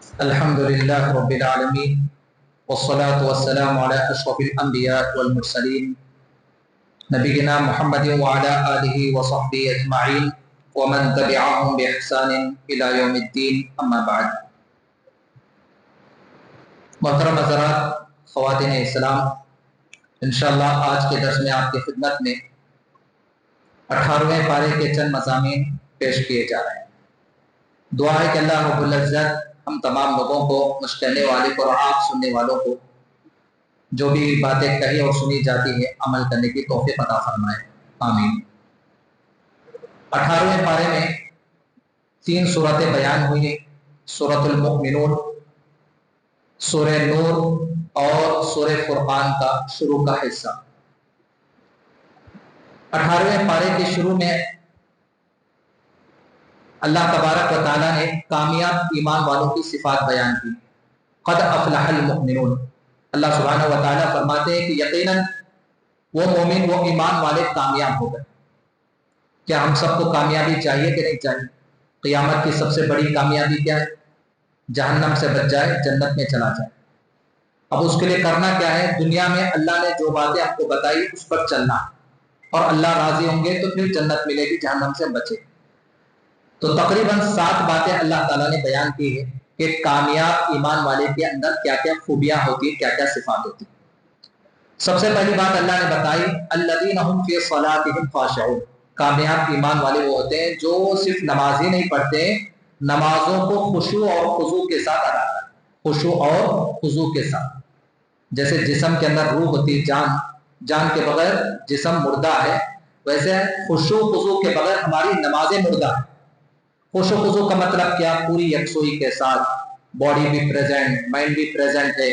الحمد لله رب العالمين والصلاة والسلام على أشرف الأنبياء والمرسلين نبينا محمد وعلى آله وصحبه أجمعين ومن تبعهم بإحسان إلى يوم الدين أما بعد. محترم حضرات، خواتین اسلام، انشاءاللہ آج کے درس میں آپ کی خدمت میں 18ویں پارے کے چند مضامین پیش کیے جا رہے ہیں. دعا ہے کہ اللہ رب العزت ہم تمام لوگوں کو، مشکلنے والے کو اور آپ سننے والوں کو جو بھی باتیں کہی اور سنی جاتی ہے عمل کرنے کی توفیق عطا فرمائے، آمین. 18ویں پارے میں 3 صورتیں بیان ہوئی ہیں: سورۃ المؤمنون، سورہ نور اور سورہ فرقان کا شروع کا حصہ. 18ویں پارے کے شروع میں اللہ تبارک و تعالیٰ نے کامیاب ایمان والوں کی صفات بیان کی. قد افلح المؤمنون، اللہ سبحانہ و تعالیٰ فرماتے ہیں کہ یقیناً وہ مومن، وہ ایمان والے کامیاب ہو گئے. کیا ہم سب کو کامیابی چاہیے کہ نہیں چاہیے؟ قیامت کی سب سے بڑی کامیابی کیا ہے؟ جہنم سے بچ جائے، جنت میں چلا جائے. اب اس کے لیے کرنا کیا ہے؟ دنیا میں اللہ نے جو باتیں آپ کو بتائی اس پر چلنا، اور اللہ راضی ہوں گے تو پھر جنت ملے گی، جہنم سے بچے. تو تقریباً 7 باتیں اللہ تعالیٰ نے بیان کی ہے کہ کامیاب ایمان والے کے اندر کیا کیا خوبیاں ہوتی ہیں، کیا کیا صفات ہوتی ہیں. سب سے پہلی بات اللہ نے بتائی، الذین هم فی صلاتهم خاشعون. کامیاب ایمان والے وہ ہوتے ہیں جو صرف نماز ہی نہیں پڑھتے، نمازوں کو خشوع اور خضوع کے ساتھ ادا کرتے ہیں. خشوع اور خضوع کے ساتھ، جیسے جسم کے اندر روح ہوتی ہے، جان کے بغیر جسم مردہ ہے، ویسے خشوع خضوع کے بغیر ہماری نمازیں مردہ ہیں. خشوع خضوع کا مطلب کیا؟ پوری یکسوئی کے ساتھ، باڈی بھی پریزنٹ، مائنڈ بھی پریزنٹ ہے،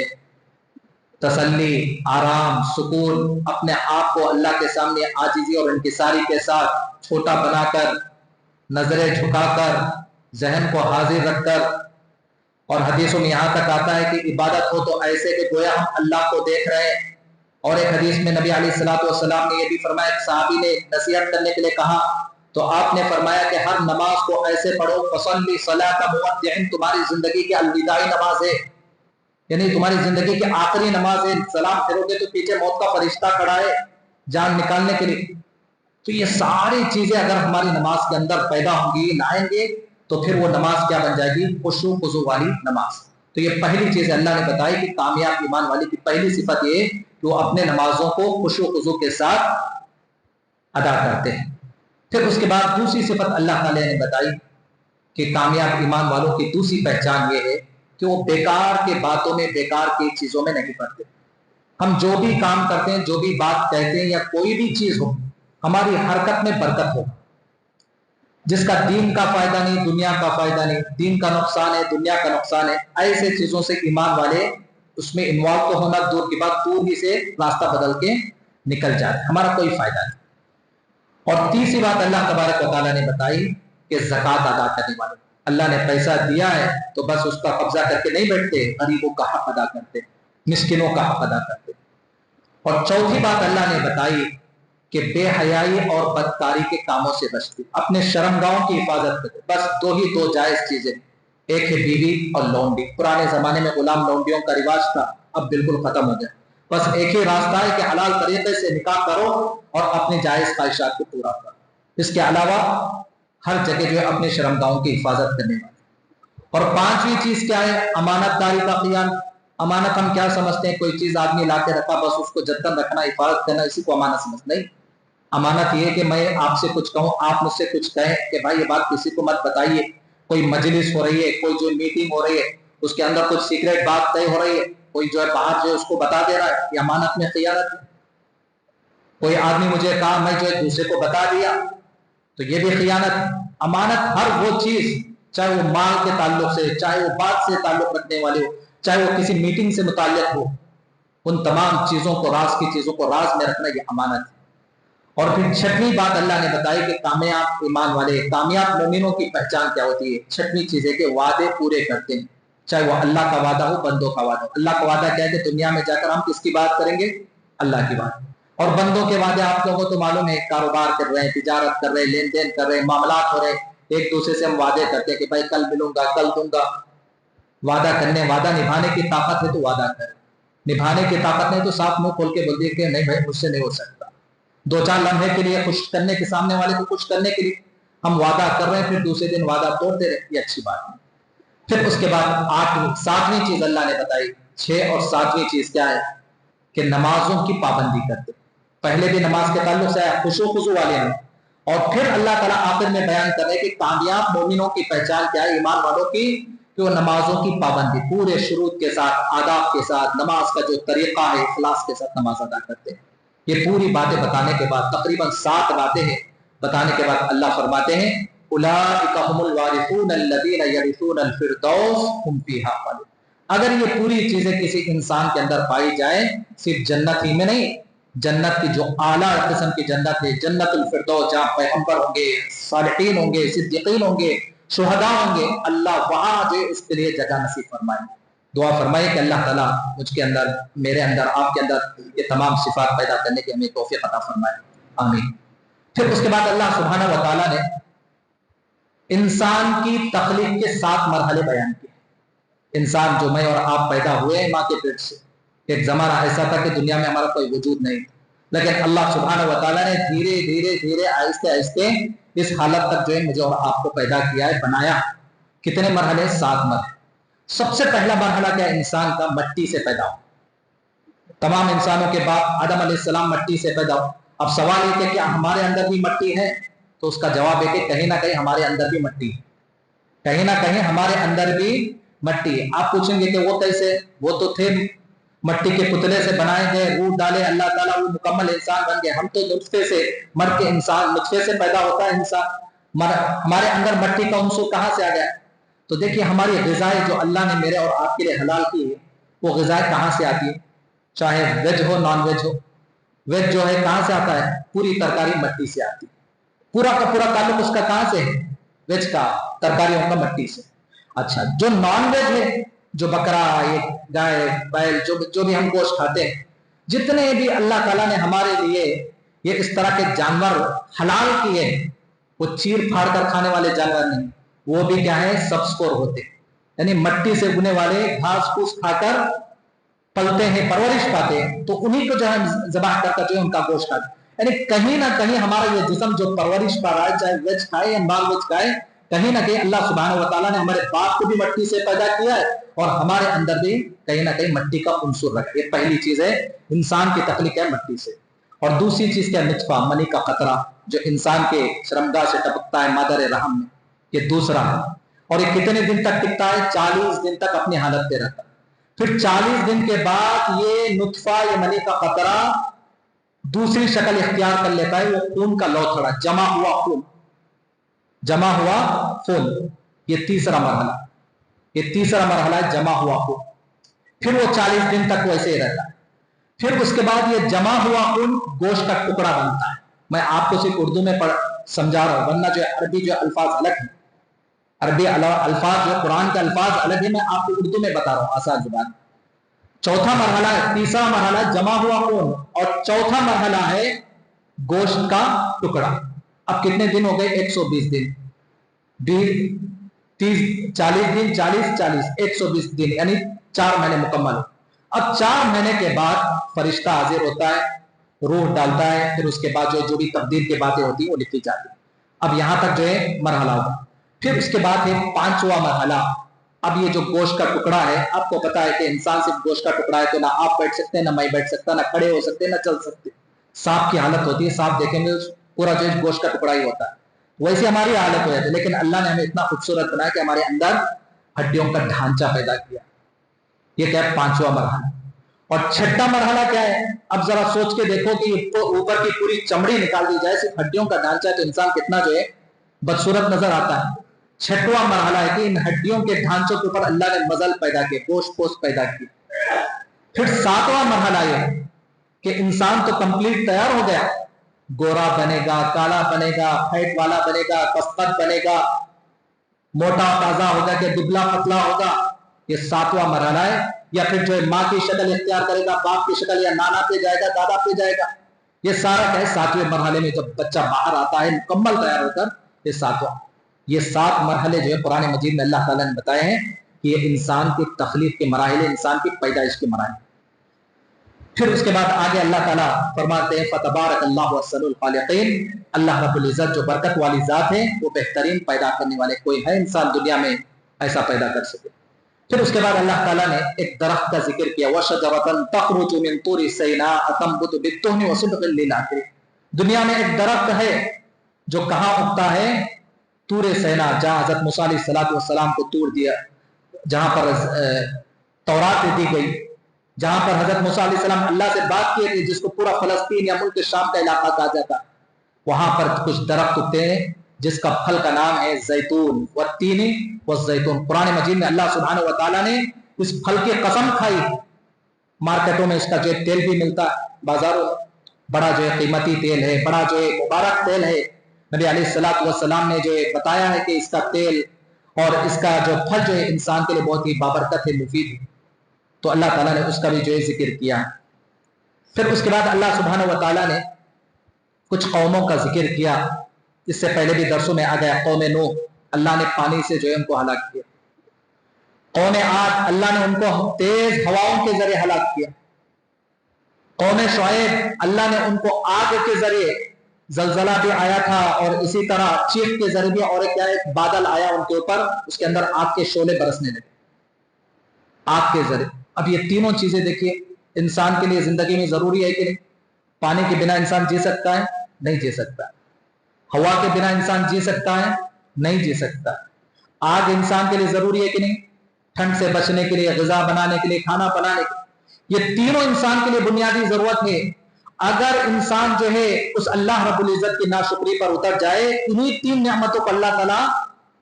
تسلی، آرام، سکون، اپنے آپ کو اللہ کے سامنے عاجزی اور انکساری کے ساتھ چھوٹا بنا کر، نظریں جھکا کر، ذہن کو حاضر رکھ کر. اور حدیثوں میں یہاں تک آتا ہے کہ عبادت ہو تو ایسے کہ گویا ہم اللہ کو دیکھ رہے ہیں. اور ایک حدیث میں نبی علیہ الصلوۃ نے یہ بھی فرمایا، ایک صحابی نے نصیحت کرنے کے لیے کہا تو آپ نے فرمایا کہ ہر نماز کو ایسے پڑھو، فصلی صلاۃ مودع، تمہاری زندگی کی الوداعی نماز ہے، یعنی تمہاری زندگی کی آخری نماز ہے. سلام پھرو گے تو پیچھے موت کا فرشتہ کھڑا ہے جان نکالنے کے لیے. تو یہ ساری چیزیں اگر ہماری نماز کے اندر پیدا ہوں گی، لائیں گے، تو پھر وہ نماز کیا بن جائے گی؟ خشوع خضوع والی نماز. تو یہ پہلی چیز اللہ نے بتائی کہ کامیاب ایمان والے کی پہلی صفت یہ کہ وہ اپنے نمازوں کو خشوع خضوع کے ساتھ ادا کرتے ہیں. پھر اس کے بعد دوسری صفت اللہ تعالیٰ نے بتائی کہ کامیاب ایمان والوں کی دوسری پہچان یہ ہے کہ وہ بیکار کے باتوں میں، بیکار کی چیزوں میں نہیں پڑتے. ہم جو بھی کام کرتے ہیں، جو بھی بات کہتے ہیں، یا کوئی بھی چیز ہو، ہماری حرکت میں برکت ہو. جس کا دین کا فائدہ نہیں، دنیا کا فائدہ نہیں، دین کا نقصان ہے، دنیا کا نقصان ہے، ایسے چیزوں سے ایمان والے اس میں انوالو تو ہونا دور کی بات، دور ہی سے راستہ بدل کے نکل جاتے، ہمارا کوئی فائدہ نہیں. اور تیسری بات اللہ تبارک و تعالیٰ نے بتائی کہ زکوٰۃ ادا کرنے والے، اللہ نے پیسہ دیا ہے تو بس اس کا قبضہ کر کے نہیں بیٹھتے، غریبوں کا حق ادا کرتے، مسکینوں کا حق ادا کرتے. اور چوتھی بات اللہ نے بتائی کہ بے حیائی اور بدکاری کے کاموں سے بچتے، اپنے شرمگاہوں کی حفاظت کرتے. بس دو جائز چیزیں، ایک ہے بیوی اور لونڈی. پرانے زمانے میں غلام لونڈیوں کا رواج تھا، اب بالکل ختم ہو گیا. بس ایک ہی راستہ ہے کہ حلال طریقے سے نکاح کرو اور اپنے جائز خواہشات کو پورا کرو. اس کے علاوہ ہر جگہ جو ہے اپنے شرمگاہوں کی حفاظت کرنے والی. اور 5ویں چیز کیا ہے؟ امانت داری کا قیام. امانت ہم کیا سمجھتے ہیں؟ کوئی چیز آدمی لا کے رکھا، بس اس کو جتن رکھنا، حفاظت کرنا، اسی کو امانت سمجھتے. نہیں، امانت یہ کہ میں آپ سے کچھ کہوں، آپ مجھ سے کچھ کہیں کہ بھائی یہ بات کسی کو مت بتائیے. کوئی مجلس ہو رہی ہے، کوئی جو میٹنگ ہو رہی ہے، اس کے اندر کچھ سیکریٹ بات طے ہو رہی ہے، کوئی جو ہے باہر جو ہے اس کو بتا دے رہا ہے، یہ امانت میں خیانت ہے. کوئی آدمی مجھے کہا، میں جو ہے دوسرے کو بتا دیا، تو یہ بھی خیانت. امانت ہر وہ چیز، چاہے وہ مال کے تعلق سے، چاہے وہ بات سے تعلق رکھنے والے ہو، چاہے وہ کسی میٹنگ سے متعلق ہو، ان تمام چیزوں کو، راز کی چیزوں کو راز میں رکھنا، یہ امانت ہے. اور پھر 6ویں بات اللہ نے بتائی کہ کامیاب ایمان والے، کامیاب مومنوں کی پہچان کیا ہوتی ہے؟ 6ویں چیز ہے کہ وعدے پورے کرتے ہیں، چاہے وہ اللہ کا وعدہ ہو، بندوں کا وعدہ ہو. اللہ کا وعدہ کیا ہے کہ دنیا میں جا کر ہم کس کی بات کریں گے؟ اللہ کی بات. اور بندوں کے وعدے آپ لوگوں کو تو معلوم ہے، کاروبار کر رہے ہیں، تجارت کر رہے ہیں، لین دین کر رہے ہیں، معاملات ہو رہے ہیں، ایک دوسرے سے ہم وعدے کرتے ہیں کہ بھائی کل ملوں گا، کل دوں گا. वादा करने, वादा निभाने की ताकत है तो वादा कर, निभाने की ताकत नहीं तो साफ मुंह खोल के बोल दिए कि नहीं भाई मुझसे नहीं हो सकता। दो चार लम्हे के लिए खुश करने के, सामने वाले को खुश करने के लिए हम वादा कर रहे हैं, फिर दूसरे दिन वादा तोड़ते रहे, ये अच्छी बात नहीं। फिर उसके बाद सातवीं चीज अल्लाह ने बताई, 6 और 7वीं चीज क्या है कि नमाजों की पाबंदी करते। पहले भी नमाज के ताल्लुक से खुशू खुशू वाले हैं, और फिर अल्लाह ताला आखिर में बयान कर रहे हैं कि कामयाब मोमिनों की पहचान क्या है, ईमान वालों की, कि वो नमाजों की पाबंदी पूरे शुरूत के साथ, आदाब के साथ, नमाज का जो तरीका है इखलास के साथ नमाज अदा करते हैं। ये पूरी बातें बताने के बाद, तकरीबन 7 बातें हैं बताने के बाद, अल्लाह फरमाते हैं उलाइका हुमुल वारिसून अल्लज़ीना यरिसूनल फिरदौस हुम फीहा खालिदून। अगर ये पूरी चीजें किसी इंसान के अंदर पाई जाए, सिर्फ जन्नत ही में नहीं, जन्नत की जो आला किस्म की जन्नत है, जन्नतुल फिरदौस, जहाँ पैगंबर होंगे, सालिहीन होंगे, सिद्दीकीन होंगे, शुहदा होंगे, अल्लाह वहां जो इसके लिए जगह नसीब फरमाए। दुआ फरमाए कि अल्लाह ताला मुझके अंदर, मेरे अंदर, आपके अंदर ये तमाम सिफात पैदा करने की हमें तौफीक अता फरमाए, आमीन। फिर उसके बाद अल्लाह सुब्हानहू व तआला ने इंसान की तख्लीक के 7 मरहले बयान किए। इंसान जो मैं और आप पैदा हुए माँ के पेट से, एक जमाना ऐसा था कि दुनिया में हमारा कोई वजूद नहीं था, लेकिन अल्लाह सुब्हानहू व तआला ने धीरे धीरे धीरे आहिस्ते आहिस्ते इस हालत तक जो है मुझे और आपको पैदा किया है, बनाया। कितने मरहले? 7 मरहले। सबसे पहला मरहला क्या? इंसान का मट्टी से पैदा हो। तमाम इंसानों के बाप आदम अलैहिस्सलाम मट्टी से पैदा हो। अब सवाल ये कि क्या हमारे अंदर भी मट्टी है? तो उसका जवाब है कि कहीं ना कहीं हमारे अंदर भी मट्टी है, कहीं ना कहीं हमारे अंदर भी मट्टी है। आप पूछेंगे कि वो कैसे? वो तो थे मट्टी के पुतले से बनाए गए, रूह डाले अल्लाह ताला, वो मुकम्मल इंसान बन गए। हम तो नुत्फे से मर के इंसान, नुत्फे से पैदा होता है इंसान। हमारे अंदर मट्टी का अंशु कहाँ से आ गया? तो देखिए हमारी ग़िज़ाएं जो अल्लाह ने मेरे और आपके लिए हलाल की है, वो ग़िज़ाएं कहाँ से आती है? चाहे वेज हो नॉन वेज हो। वेज जो है कहाँ से आता है? पूरी तरकारी मट्टी से आती है। पूरा का पूरा ताल्लुक उसका कहाँ से है? वेज का, तरकारियों का मट्टी से। अच्छा, जो नॉन वेज है, जो बकरा, ये गाय, बैल, जो भी हम गोश्त खाते हैं, जितने भी अल्लाह ताला ने हमारे लिए ये इस तरह के जानवर हलाल किए, वो चीर फाड़ कर खाने वाले जानवर नहीं, वो भी क्या है? सब्सकोर होते, यानी मट्टी से उगने वाले घास फूस खाकर पलते हैं, परवरिश पाते हैं, तो उन्हीं को जो है ज़बाह करकर जो है उनका गोश्त खाते हैं। यानी कहीं ना कहीं हमारा ये जिस्म जो परवरिश पा रहा है, चाहे वेज खाए या नॉन वेज खाए, कहीं ना कहीं अल्लाह सुब्हानहू व तआला ने हमारे बाप को भी मट्टी से पैदा किया है, और हमारे अंदर भी कहीं ना कहीं मट्टी का उनसुर रखा है। ये पहली चीज है, इंसान की तख्लीक है मट्टी से। और दूसरी चीज क्या? नुत्फा, मनी का कतरा, जो इंसान के शर्मगाह से टपकता है मादर रहम में, ये दूसरा है। और ये कितने दिन तक टिकता है? 40 दिन तक अपनी हालत पे रहता है। फिर 40 दिन के बाद ये नुत्फा, ये मनी का कतरा दूसरी शक्ल इख्तियार कर लेता है, वो खून का लौथड़ा, जमा हुआ खून, जमा हुआ खून। ये तीसरा मरहला, ये तीसरा मरहला है, जमा हुआ खून। फिर वो 40 दिन तक वैसे ही रहता है। फिर उसके बाद ये जमा हुआ खून गोश्त का टुकड़ा बनता है। मैं आपको सिर्फ उर्दू में समझा रहा हूं, वरना जो अरबी जो अल्फाज अलग है, अरबी अल्फाज जो कुरान के अल्फाज अलग है, मैं आपको उर्दू में बता रहा हूं आसान जुबान। चौथा मरहला है, तीसरा मरहला जमा हुआ खून, और चौथा मरहला है गोश्त का टुकड़ा। अब कितने दिन हो गए? 120 दिन, 30, 40 दिन, 40, 40, 120 दिन, यानी 4 महीने मुकम्मल। अब 4 महीने के बाद फरिश्ता हाजिर होता है, रूह डालता है, फिर उसके बाद जो भी तब्दील की बातें होती है वो लिखी जाती है। अब यहां तक जो है मरहला होगा। फिर उसके बाद है 5वां मरहला। अब ये जो गोश्त का टुकड़ा है, आपको पता है कि इंसान सिर्फ गोश्त का टुकड़ा है, तो ना आप बैठ सकते हैं, ना मैं बैठ सकता, ना खड़े हो सकते, ना चल सकते। सांप की हालत होती है, सांप देखेंगे पूरा जो गोश्त का टुकड़ा ही होता है, वैसे हमारी हालत हो जाती है। लेकिन अल्लाह ने हमें इतना खूबसूरत बनाया कि हमारे अंदर हड्डियों का ढांचा पैदा किया। ये क्या है? 5वां मरहला। और 6वां मरहला क्या है? अब जरा सोच के देखो कि ऊपर की पूरी चमड़ी निकाल दी जाए, सिर्फ हड्डियों का ढांचा है, तो इंसान कितना जो है बदसूरत नजर आता है। 6वां मरहला है कि इन हड्डियों के ढांचों के ऊपर अल्लाह ने मजल पैदा किए, गोश्त पोस्ट पैदा की। फिर 7वां मरहला यह कि इंसान तो कंप्लीट तैयार हो गया, गोरा बनेगा, काला बनेगा, फैट वाला बनेगा, कसरत बनेगा, मोटा ताजा होगा कि दुबला पतला होगा। ये 7वां मरहला है। या फिर जो है माँ की शक्ल इख्तियार करेगा, बाप की शक्ल, या नाना पे जाएगा, दादा पे जाएगा। ये सारा क्या है? 7वें मरहले में जब बच्चा बाहर आता है मुकम्मल तैयार होकर, ये 7वां। ये 7 मरहले जो है कुरान मजीद में अल्लाह ताला ने बताए हैं کہ یہ انسان کی تخلیق کے مراحل، انسان کی پیدائش کے مراحل۔ پھر اس کے بعد آگے اللہ تعالیٰ فرماتے ہیں فتبارک اللہ احسن الخالقین، اللہ رب العزت جو برکت والی ذات ہے وہ بہترین پیدا کرنے والے، کوئی ہے انسان دنیا میں ایسا پیدا کر سکے۔ پھر اس کے بعد اللہ تعالیٰ نے ایک درخت کا ذکر کیا، وَشَجَرَةً تَخْرُجُ مِن طُورِ سِيْنَاءَ تَنبُتُ بِالدُّهْنِ وَصِبْغٍ لِّلْآكِلِينَ، دنیا میں ایک درخت ہے جو کہاں اگتا ہے؟ طور سینا، جہاں حضرت موسیٰ علیہ السلام کو طور دیا، جہاں پر تورات دی گئی، جہاں پر حضرت موسیٰ علیہ السلام اللہ سے بات کیے تھے، جس کو پورا فلسطین یا ملک شام کا علاقہ کہا جاتا، وہاں پر کچھ درخت اگتے ہیں جس کا پھل کا نام ہے زیتون، والتین والزیتون۔ قرآن مجید میں اللہ سبحانہ و تعالیٰ نے اس پھل کی قسم کھائی، مارکیٹوں میں اس کا جو تیل بھی ملتا ہے، بازاروں بڑا جو ہے قیمتی تیل ہے، بڑا جو ہے مبارک تیل ہے، نبی علیہ السلام نے جو بتایا ہے کہ اس کا تیل اور اس کا جو پھل جو ہے انسان کے لیے بہت ہی بابرکت ہے، مفید ہے، تو اللہ تعالیٰ نے اس کا بھی جو ہے ذکر کیا ہے۔ پھر اس کے بعد اللہ سبحانہ و تعالیٰ نے کچھ قوموں کا ذکر کیا، اس سے پہلے بھی درسوں میں آ گیا، قوم نوح اللہ نے پانی سے جو ہے ان کو ہلاک کیا، قوم عاد اللہ نے ان کو تیز ہواؤں کے ذریعے ہلاک کیا، قوم شعیب اللہ نے ان کو آگ کے ذریعے، زلزلہ بھی آیا تھا اور اسی طرح چیخ کے ذریعے بھی، اور ایک بادل آیا ان کے اوپر، اس کے اندر آگ کے شعلے برسنے لگے آگ کے ذریعے۔ اب یہ تینوں چیزیں دیکھیے انسان کے لیے زندگی میں ضروری ہے کہ نہیں؟ پانی کے بنا انسان جی سکتا ہے؟ نہیں جی سکتا۔ ہوا کے بنا انسان جی سکتا ہے؟ نہیں جی سکتا۔ آگ انسان کے لیے ضروری ہے کہ نہیں؟ ٹھنڈ سے بچنے کے لیے، غذا بنانے کے لیے، کھانا بنانے کے لیے، یہ تینوں انسان کے لیے بنیادی ضرورت ہے۔ اگر انسان جو ہے اس اللہ رب العزت کی ناشکری پر اتر جائے، انہی تین نعمتوں کو اللہ تعالیٰ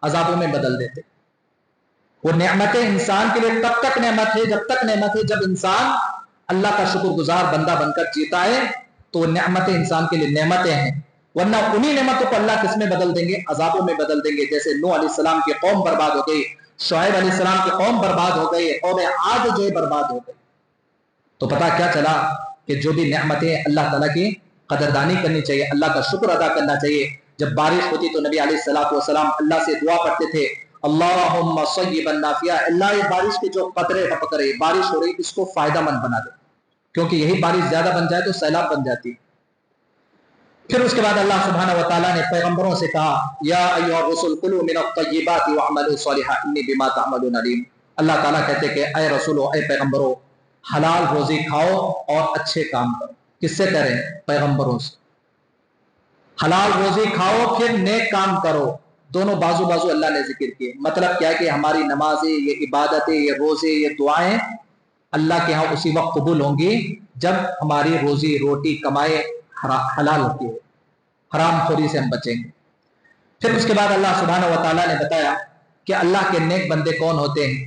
عذابوں میں بدل دیتے۔ وہ نعمتیں انسان کے لیے تب تک نعمت ہے، جب تک نعمت ہے جب انسان اللہ کا شکر گزار بندہ بن کر جیتا ہے، تو نعمتیں انسان کے لیے نعمتیں ہیں، ورنہ انہی نعمتوں کو اللہ کس میں بدل دیں گے؟ عذابوں میں بدل دیں گے۔ جیسے نوح علیہ السلام کی قوم برباد ہو گئی، شعیب علیہ السلام کی قوم برباد ہو گئی، قوم عاد جو ہے برباد ہو گئی۔ تو پتہ کیا چلا کہ جو بھی نعمتیں اللہ تعالیٰ کی قدردانی کرنی چاہیے، اللہ کا شکر ادا کرنا چاہیے۔ جب بارش ہوتی تو نبی علیہ السلام اللہ سے دعا پڑھتے تھے، اللہم صیبا نافعا، اللہ یہ بارش کے جو قطرے ٹپک رہے، بارش ہو رہی، اس کو فائدہ مند بنا دے، کیونکہ یہی بارش زیادہ بن جائے تو سیلاب بن جاتی۔ پھر اس کے بعد اللہ سبحانہ و تعالیٰ نے پیغمبروں سے کہا، یا ایھا الرسل کلوا من الطیبات واعملوا صالحا انی بما تعملون علیم۔ اللہ تعالیٰ کہتے کہ اے رسولو، اے پیغمبرو، حلال روزی کھاؤ اور اچھے کام کرو۔ کس سے کریں؟ پیغمبروں سے۔ حلال روزی کھاؤ پھر نیک کام کرو، دونوں بازو بازو اللہ نے ذکر کیے۔ مطلب کیا کہ ہماری نمازیں، یہ عبادتیں، یہ روزے، یہ دعائیں اللہ کے ہاں اسی وقت قبول ہوں گی جب ہماری روزی روٹی کمائے حلال ہوتی ہے، حرام خوری سے ہم بچیں گے۔ پھر اس کے بعد اللہ سبحانہ و تعالیٰ نے بتایا کہ اللہ کے نیک بندے کون ہوتے ہیں،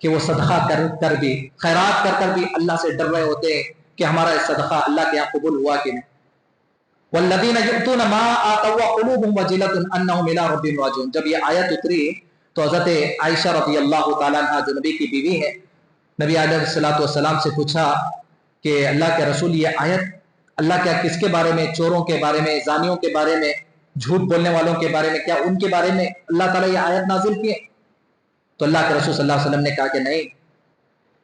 کہ وہ صدقہ کر بھی، خیرات کر بھی اللہ سے ڈر رہے ہوتے ہیں کہ ہمارا صدقہ اللہ کے یہاں قبول ہوا کہ نہیں۔ والذین یؤتون ما آتوا وقلوبهم وجلۃ انہم الی ربہم راجعون، جب یہ آیت اتری تو حضرت عائشہ رضی اللہ تعالیٰ عنہا جو نبی کی بیوی ہے، نبی علیہ السلام سے پوچھا کہ اللہ کے رسول یہ آیت اللہ کیا کس کے بارے میں؟ چوروں کے بارے میں، زانیوں کے بارے میں، جھوٹ بولنے والوں کے بارے میں، کیا ان کے بارے میں اللہ تعالیٰ یہ آیت نازل کیے؟ تو اللہ کے رسول صلی اللہ علیہ وسلم نے کہا کہ نہیں،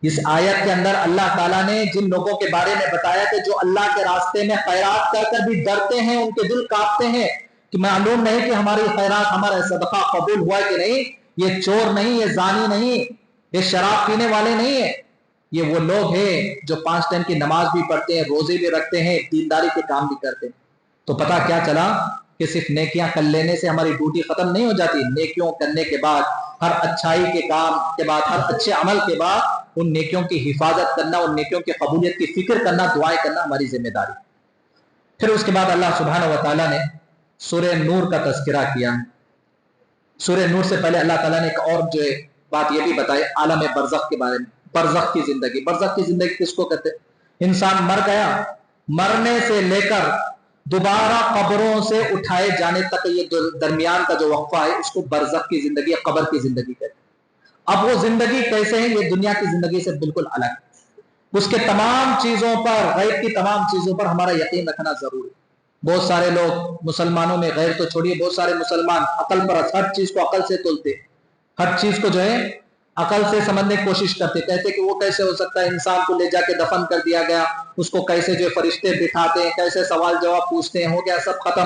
اس آیت کے اندر اللہ تعالیٰ نے جن لوگوں کے بارے میں بتایا کہ جو اللہ کے راستے میں خیرات کر کر بھی ڈرتے ہیں، ان کے دل کانپتے ہیں کہ معلوم نہیں کہ ہماری خیرات، ہمارا صدقہ قبول ہوا کہ نہیں، یہ چور نہیں، یہ زانی نہیں، یہ شراب پینے والے نہیں ہیں، یہ وہ لوگ ہیں جو 5 ٹائم کی نماز بھی پڑھتے ہیں، روزے بھی رکھتے ہیں، دینداری کے کام بھی کرتے ہیں۔ تو پتہ کیا چلا کہ صرف نیکیاں کر لینے سے ہماری ڈیوٹی ختم نہیں ہو جاتی، نیکیوں کرنے کے بعد، ہر اچھائی کے کام کے بعد، ہر اچھے عمل کے بعد ان نیکیوں کی حفاظت کرنا، ان نیکیوں کی قبولیت کی فکر کرنا، دعائیں کرنا ہماری ذمہ داری۔ پھر اس کے بعد اللہ سبحانہ و تعالیٰ نے سورہ نور کا تذکرہ کیا۔ سورہ نور سے پہلے اللہ تعالیٰ نے ایک اور جو بات یہ بھی بتائی عالم برزخ کے بارے میں، برزخ کی زندگی۔ برزخ کی زندگی کس کو کہتے ہیں؟ انسان مر گیا، مرنے سے لے کر دوبارہ قبروں سے اٹھائے جانے تک یہ درمیان کا جو وقفہ ہے، اس کو برزخ کی زندگی، قبر کی زندگی کہتے ہیں۔ اب وہ زندگی کیسے ہے؟ یہ دنیا کی زندگی سے بالکل الگ ہے۔ اس کے تمام چیزوں پر، غیب کی تمام چیزوں پر ہمارا یقین رکھنا ضروری ہے۔ بہت سارے لوگ مسلمانوں میں، غیر تو چھوڑیے، بہت سارے مسلمان عقل پر ہر چیز کو عقل سے تولتے، ہر چیز کو جو ہے अकल से समझने की कोशिश करते, कहते कि वो कैसे हो सकता है, इंसान को ले जाके दफन कर दिया गया, उसको कैसे जो फरिश्ते बिठाते हैं, कैसे सवाल जवाब पूछते हैं, हो गया सब खत्म।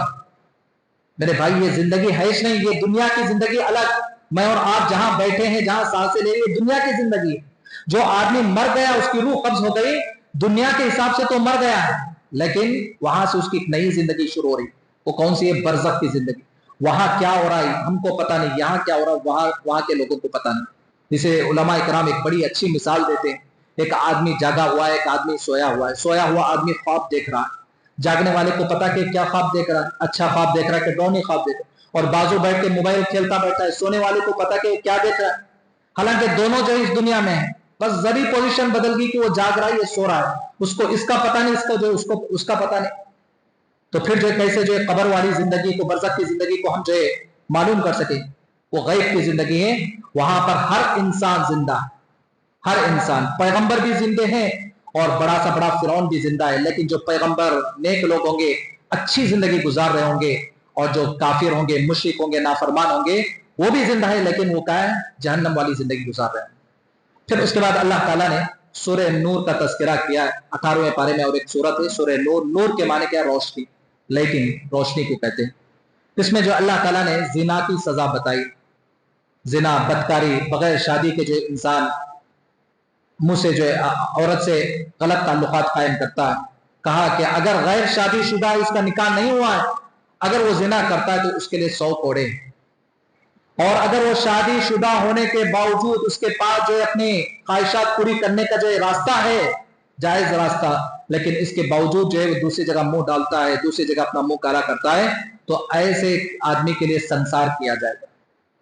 मेरे भाई ये जिंदगी है ही नहीं, ये दुनिया की जिंदगी अलग। मैं और आप जहां बैठे हैं, जहां सांसें ले रही है, दुनिया की जिंदगी। जो आदमी मर गया, उसकी रूह कब्ज हो गई, दुनिया के हिसाब से तो मर गया है, लेकिन वहां से उसकी एक नई जिंदगी शुरू हो रही। वो कौन सी है? बरज़ख की जिंदगी। वहां क्या हो रहा है हमको पता नहीं, यहाँ क्या हो रहा है वहां के लोगों को पता नहीं। जिसे उलमा इकराम एक बड़ी अच्छी मिसाल देते हैं। एक आदमी जागा हुआ है, एक आदमी सोया हुआ है। सोया हुआ आदमी ख्वाब देख रहा है, जागने वाले को पता कि क्या ख्वाब देख रहा है, अच्छा ख्वाब देख रहा है कि डरावनी ख्वाब देख रहा है। और बाजू बैठ के मोबाइल खेलता बैठा है, सोने वाले को पता कि क्या देख रहा है। हालांकि दोनों जो इस दुनिया में है, बस जरी पोजीशन बदल गई कि वो जाग रहा है, ये सो रहा है, उसको इसका पता नहीं, इसका जो उसको उसका पता नहीं। तो फिर जो कैसे जो कब्र वाली जिंदगी को, बरज़ख की जिंदगी को हम जो है मालूम कर सके, वो गैब की जिंदगी है। वहां पर हर इंसान जिंदा है, हर इंसान। पैगंबर भी जिंदे हैं और बड़ा सा बड़ा फिरौन भी जिंदा है, लेकिन जो पैगंबर नेक लोग होंगे, अच्छी जिंदगी गुजार रहे होंगे, और जो काफिर होंगे, मुशरिक होंगे, नाफरमान होंगे, वो भी जिंदा है, लेकिन वो क्या है? जहन्नम वाली जिंदगी गुजार रहे हैं। फिर उसके बाद अल्लाह ताला ने सूरह नूर का तस्करा किया 18वें पारे में, और एक सूरत है सूरह नूर। नूर के माने क्या? रोशनी, लाइटिंग, रोशनी को कहते हैं। इसमें जो अल्लाह ताला ने जिना की सजा बताई, जिना, बदकारी, बगैर शादी के जो इंसान मुंह से जो है औरत से गलत ताल्लुकात कायम करता है, कहा कि अगर गैर शादीशुदा इसका निकाह नहीं हुआ है, अगर वो जिना करता है तो उसके लिए 100 कोड़े। और अगर वो शादीशुदा होने के बावजूद उसके पास जो है अपनी ख्वाहिशात पूरी करने का जो रास्ता है, जायज रास्ता, लेकिन इसके बावजूद जो है वो दूसरी जगह मुंह डालता है, दूसरी जगह अपना मुंह काला करता है, तो ऐसे आदमी के लिए संसार किया जाएगा,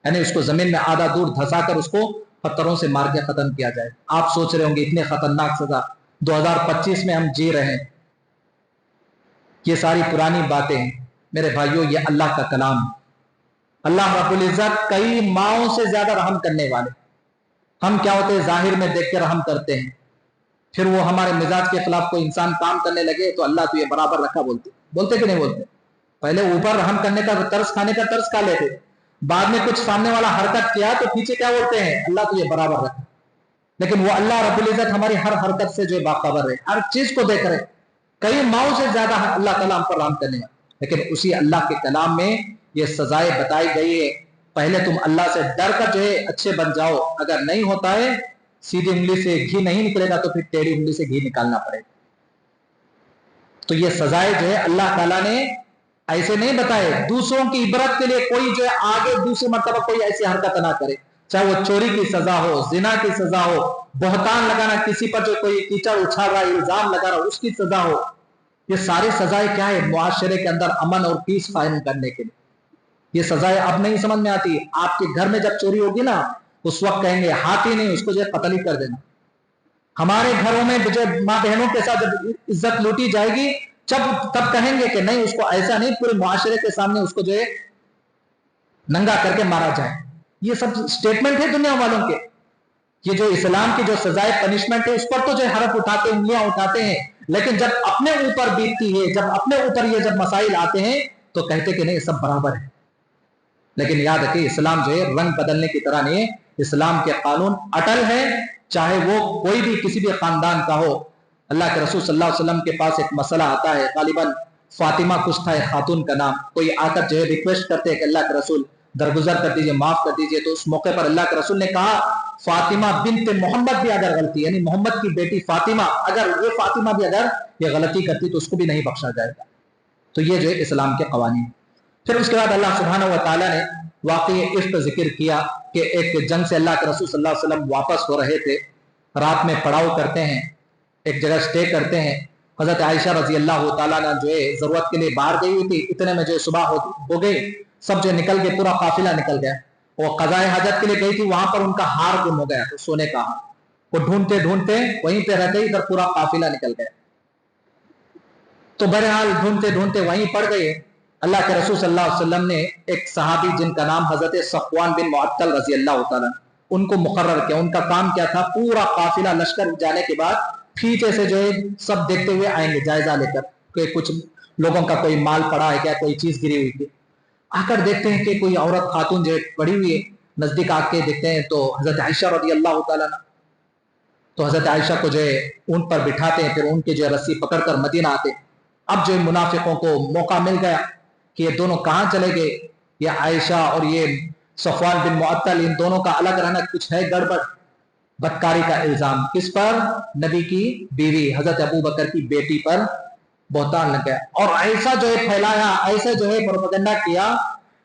यानी उसको जमीन में आधा दूर धंसाकर उसको पत्थरों से मार के खत्म किया जाए। आप सोच रहे होंगे इतने खतरनाक सजा 2025 में हम जी रहे हैं, ये सारी पुरानी बातें हैं। मेरे भाइयों, ये अल्लाह का कलाम है। अल्लाह रब्बुल इज्जत कई माओं से ज्यादा रहम करने वाले। हम क्या होते हैं? जाहिर में देख के रहम करते हैं, फिर वो हमारे मिजाज के खिलाफ कोई इंसान काम करने लगे तो अल्लाह तो ये बराबर रखा बोलते कि नहीं बोलते? पहले ऊपर रहम करने का तरस, खाने का तरस खा लेते, बाद में कुछ सामने वाला हरकत किया तो पीछे क्या बोलते हैं? अल्लाह तो ये बराबर रखा। लेकिन वो अल्लाह रब्बुल इज्जत हमारी हर हरकत से जो बाखबर है, हर चीज को देख रहे, कई माओं से ज्यादा अल्लाह ताला हम पर रहम करने का। लेकिन उसी अल्लाह के कलाम में ये सजाएं बताई गई है। पहले तुम अल्लाह से डर कर जो है अच्छे बन जाओ, अगर नहीं होता है, सीधी उंगली से घी नहीं निकलेगा तो फिर टेढ़ी उंगली से घी निकालना पड़ेगा। तो ये सजाएं जो है अल्लाह ताला ने ऐसे नहीं बताए, दूसरों की इबरत के लिए। कोई जो है आगे दूसरी मर्तबा कोई ऐसी हरकत ना करे, चाहे वो चोरी की सजा हो, जिना की सजा हो, बहतान लगाना, किसी पर जो कोई कीचड़ उछाल रहा है, इल्जाम लगा रहा है, उसकी सजा हो। ये सारी सजाएं क्या है? मुआशरे के अंदर अमन और पीस कायम करने के लिए। ये सजाएं अब नहीं समझ में आती। आपके घर में जब चोरी होगी ना, उस वक्त कहेंगे हाथी नहीं, उसको जो है कत्ल ही कर देना। हमारे घरों में जो माँ बहनों के साथ जब इज्जत लूटी जाएगी, तब कहेंगे कि नहीं, उसको ऐसा नहीं, पूरे मुआशरे के सामने उसको जो है नंगा करके मारा जाए। ये सब स्टेटमेंट है दुनिया वालों के। ये जो इस्लाम की जो सजाए पनिशमेंट है, उस पर तो जो हरफ उठाते, उंगलियां उठाते हैं, लेकिन जब अपने ऊपर बीतती है, जब अपने ऊपर ये जब मसाइल आते हैं, तो कहते कि नहीं, सब बराबर है। लेकिन याद रखिए, इस्लाम जो है रंग बदलने की तरह नहीं है। इस्लाम के कानून अटल है, चाहे वो कोई भी किसी भी खानदान का हो। अल्लाह के रसूल सल्लल्लाहु अलैहि वसल्लम के पास एक मसला आता है, गालिबन फातिमा कुछ था एक खातून का नाम, कोई आकर जो है रिक्वेस्ट करते हैं कि अल्लाह के रसूल दरगुजर कर दीजिए, माफ कर दीजिए। तो उस मौके पर अल्लाह के रसूल ने कहा, फातिमा बिन्त मोहम्मद भी अगर गलती, यानी मोहम्मद की बेटी फातिमा, अगर ये फातिमा भी अगर ये गलती करती तो उसको भी नहीं बख्शा जाएगा। तो ये जो है इस्लाम के कवानीन। फिर उसके बाद अल्लाह सुब्हानहू व तआला ने वाकई इफ्क जिक्र किया कि एक जंग से अल्लाह के रसूल सल्लल्लाहु अलैहि वसल्लम वापस हो रहे थे, रात में पड़ाव करते हैं, एक जगह स्टे करते हैं। हजरत आयशा रजी अल्लाह तआला ने जो है जरूरत के लिए बाहर गई हुई थी, इतने में जो सुबह हो गई, सब जो निकल गए, पूरा काफिला निकल गया। वो कज़ाए हाजत के लिए गई थी, वहां पर उनका हार गुम हो गया, तो सोने का हार, वो ढूंढते ढूंढते वहीं पे रहते, इधर पूरा काफिला निकल गया। तो बहरहाल ढूंढते ढूंढते वहीं पड़ गए। अल्लाह के रसूल सल्लल्लाहु अलैहि वसल्लम ने एक सहाबी जिनका नाम हजरत सफ़वान बिन मुअत्तल रजी अल्लाह तआला, उनको मुकर्रर किया। उनका काम क्या था? पूरा काफिला लश्कर जाने के बाद फीते से जो है सब देखते हुए आएंगे, जायजा लेकर कि कुछ लोगों का कोई माल पड़ा है क्या, कोई चीज गिरी हुई थी। आकर देखते हैं कि कोई औरत खातून जो है पड़ी हुई है, नजदीक आके देखते हैं तो हजरत आयशा रदी अल्लाह ताला अन्हा, तो हजरत आयशा को जो है ऊंट पर बिठाते हैं, फिर उनके जो है रस्सी पकड़कर मदीना आते हैं। अब जो है मुनाफिकों को मौका मिल गया कि ये दोनों कहाँ चले गए, ये आयशा और ये सफवान बिन मुअत्तल, इन दोनों का अलग रहना, कुछ है गड़बड़। बदकारी का इल्जाम किस पर? नबी की बीवी हजरत अबू बकर की बेटी पर बहतान लग गया। और ऐसा जो है फैलाया, ऐसा जो है प्रोपेगेंडा किया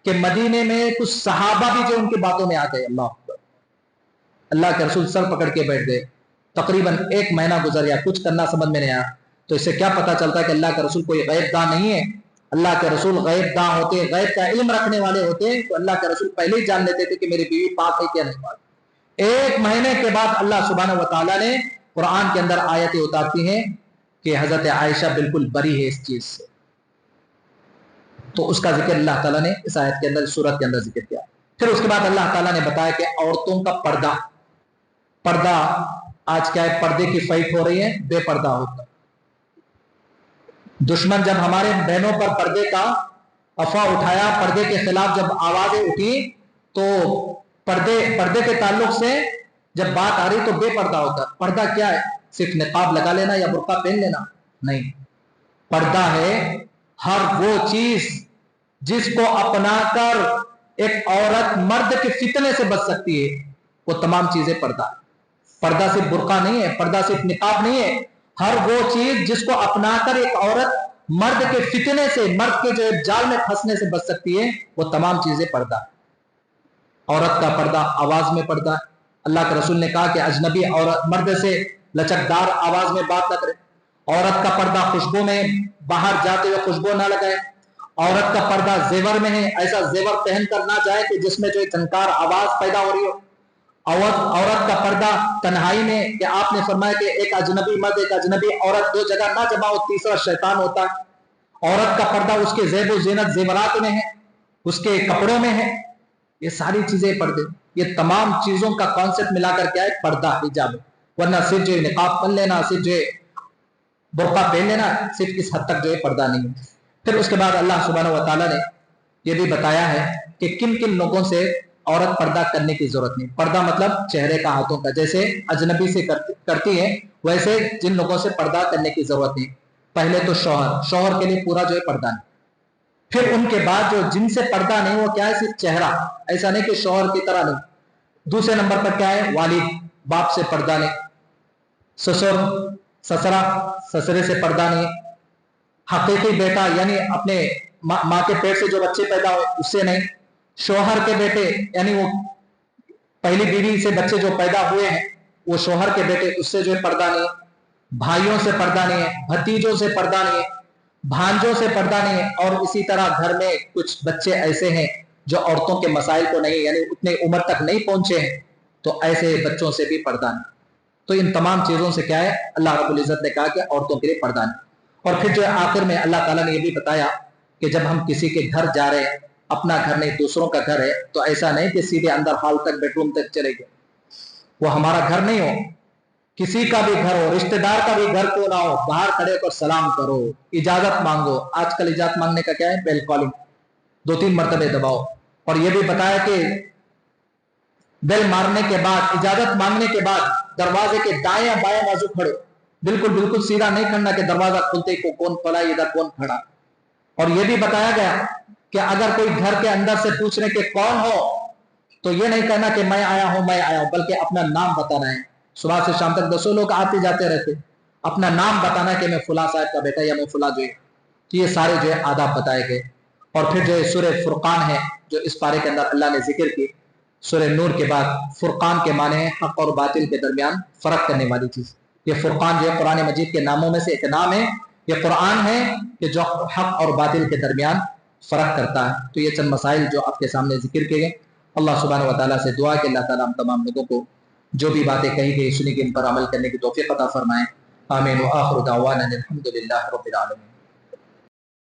कि मदीने में कुछ सहाबा भी जो उनकी बातों में आ गए। अल्लाह के रसूल सर पकड़ के बैठ गए। तकरीबन 1 महीना गुजर गया, कुछ करना समझ में नहीं आया। तो इससे क्या पता चलता है कि अल्लाह के रसूल कोई गैब दां नहीं है। अल्लाह के रसूल गैब दां होते, गैब का इल्म रखने वाले होते, तो अल्लाह के रसूल पहले ही जान लेते थे कि मेरी बीवी पाक है क्या नहीं पाक। 1 महीने के बाद अल्लाह सुब्हानहू व तआला ने कुरान के अंदर आयतें उतारती हैं कि हजरत आयशा बिल्कुल बरी है इस चीज से। तो उसका जिक्र अल्लाह ताला ने इस आयत के अंदर, सूरत के अंदर जिक्र किया। फिर उसके बाद अल्लाह ताला ने बताया कि औरतों का पर्दा, पर्दा आज क्या है, पर्दे की फाइट हो रही है, बेपर्दा होता। दुश्मन जब हमारे बहनों पर पर्दे का अफवाह उठाया, पर्दे के खिलाफ जब आवाजें उठी, तो पर्दे के ताल्लुक से जब बात आ रही तो बेपर्दा होता। पर्दा क्या है? सिर्फ निकाब लगा लेना या बुर्का पहन लेना नहीं। पर्दा है हर वो चीज जिसको अपनाकर एक औरत मर्द के फितने से बच सकती है, वो तमाम चीजें पर्दा है। पर्दा सिर्फ बुर्का नहीं है, पर्दा सिर्फ निकाब नहीं है, हर वो चीज जिसको अपनाकर एक औरत मर्द के फितने से, मर्द के जो जाल में फंसने से बच सकती है, वो तमाम चीजें पर्दा है। औरत का पर्दा आवाज में पर्दा है। अल्लाह के रसूल ने कहा कि अजनबी औरत मर्द से लचकदार आवाज में बात न करे। औरत का पर्दा खुशबू में, बाहर जाते हुए खुशबू ना लगाए। औरत का पर्दा जेवर में है, ऐसा जेवर पहन कर ना जाए कि जिसमें जो झनकार आवाज पैदा हो रही हो। औरत का पर्दा तन्हाई में, कि आपने फरमाया कि एक अजनबी मर्द एक अजनबी औरत 2 जगह ना जमा हो, तीसरा शैतान होता है। औरत का पर्दा उसके ज़ेब ज़ीनत ज़ेवरात में है, उसके कपड़ों में है। ये सारी चीजें पर्दे, ये तमाम चीजों का कॉन्सेप्ट मिलाकर क्या है? पर्दा, हिजाब। वरना सिर्फ जो निकाब पहन लेना, सिर्फ जो बुर्का पहन लेना, सिर्फ इस हद तक जो है पर्दा नहीं है। फिर उसके बाद अल्लाह सुब्हानहू व तआला ने यह भी बताया है कि किन किन लोगों से औरत पर्दा करने की जरूरत नहीं। पर्दा मतलब चेहरे का, हाथों का, जैसे अजनबी से करती है, वैसे जिन लोगों से पर्दा करने की जरूरत नहीं। पहले तो शौहर के लिए पूरा जो है पर्दा नहीं। फिर उनके बाद जो जिनसे पर्दा नहीं, वो क्या है? सिर्फ चेहरा, ऐसा नहीं कि शौहर की तरह नहीं। दूसरे नंबर पर क्या है? वालिद, बाप से पर्दा नहीं। ससुर, ससरा, ससरे से पर्दा नहीं। हकीकी बेटा यानी अपने माँ के पेट से जो बच्चे पैदा हुए उससे नहीं। शौहर के बेटे यानी वो पहली बीवी से बच्चे जो पैदा हुए हैं, वो शौहर के बेटे, उससे जो है पर्दा नहीं है। भाइयों से पर्दा नहीं है, भतीजों से पर्दा नहीं है, भांजों से पर्दा नहीं है। और इसी तरह घर में कुछ बच्चे ऐसे हैं जो औरतों के मसाइल को नहीं, यानी उतने उम्र तक नहीं पहुंचे हैं, तो ऐसे बच्चों से भी पर्दा नहीं। तो इन तमाम चीजों से क्या है? अल्लाह रब्बुल इज्जत ने कहा कि औरतों के लिए पर्दा नहीं। और फिर जो आखिर में अल्लाह ताला ने यह भी बताया कि जब हम किसी के घर जा रहे हैं, अपना घर नहीं दूसरों का घर है, तो ऐसा नहीं कि सीधे अंदर हॉल तक, बेडरूम तक चले गए। वो हमारा घर नहीं हो, किसी का भी घर हो, रिश्तेदार का भी घर क्यों ना हो, बाहर खड़े होकर सलाम करो, इजाजत मांगो। आजकल इजाजत मांगने का क्या है? बेल कॉलिंग, 2-3 मरतबे दबाओ। और यह भी बताया कि बेल मारने के बाद, इजाजत मांगने के बाद दरवाजे के दाएं बाएं बाजू खड़े, बिल्कुल सीधा नहीं करना कि दरवाजा खुलते ही कौन खोला, इधर कौन खड़ा। और यह भी बताया गया कि अगर कोई घर के अंदर से पूछने के कौन हो, तो यह नहीं कहना कि मैं आया हूं, बल्कि अपना नाम बताना है। सुबह से शाम तक 200 लोग आते जाते रहते, अपना नाम बताना कि मैं फुला साहब का बेटा या मैं फुला जो है। तो ये सारे जो है आदाब बताए गए। और फिर जो है सूरह फुरकान है, जो इस पारे के अंदर अल्लाह ने जिक्र की। सूरह नूर के बाद फुरकान के माने हैं हक और बातिल के दरमियान फर्क करने वाली चीज। ये फुरकान जो है कुरान मजीद के नामों में से एक नाम है। ये कुरान है कि जो हक और बातिल के दरमियान फर्क करता है। तो ये चंद मसाइल जो आपके सामने जिक्र किए गए। अल्लाह सुब्हानहू व तआला से दुआ है कि अल्लाह ताला हम तमाम लोगों को जो भी बातें कही गई सुनी गई, इन पर अमल करने की तौफीक अता फरमाएं। आमीन व आखिरु दावाना अनिल हम्दुलिल्लाहि रब्बिल आलमीन।